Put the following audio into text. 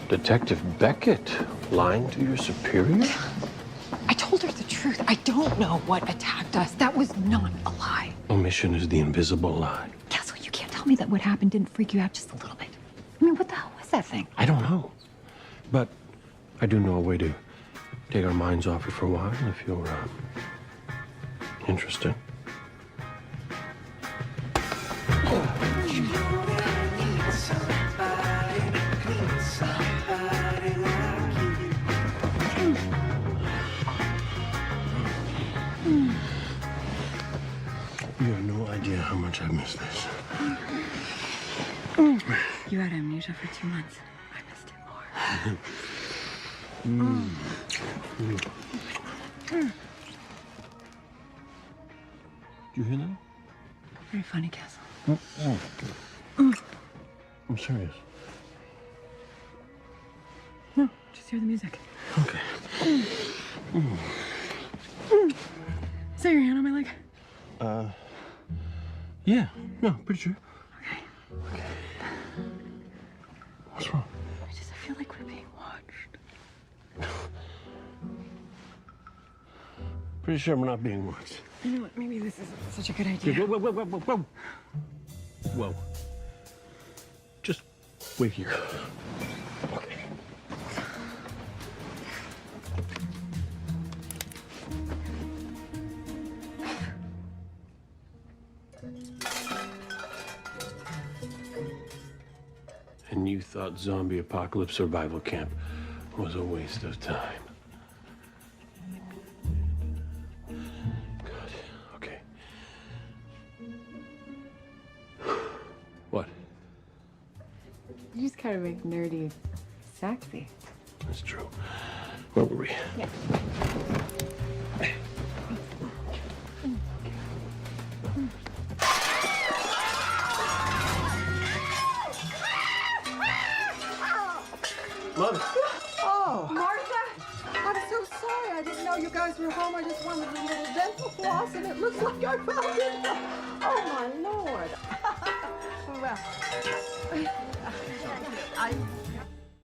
Detective Beckett lying to your superior? I told her the truth. I don't know what attacked us. That was not a lie. Omission is the invisible lie. Castle, you can't tell me that what happened didn't freak you out just a little bit. I mean, what the hell was that thing? I don't know. But I do know a way to take our minds off it for a while, if you're interested. You have no idea how much I miss this. You had amnesia for 2 months. I missed it more. Did you hear that? Very funny, Castle. I'm serious. No, just hear the music. Okay. Is that your hand on my leg? Yeah, no, pretty sure. Okay. What's wrong? I feel like we're being watched. Pretty sure we're not being watched. You know what? Maybe this isn't such a good idea. Whoa. Whoa. Just wait here. Okay. And you thought zombie apocalypse survival camp was a waste of time. Good. Okay. What? You just kind of make nerdy sexy. That's true. Where were we? Yeah. Mother. Oh, Martha, I'm so sorry. I didn't know you guys were home. I just wanted a little dental floss, and it looks like I found it. Oh, my Lord. Well,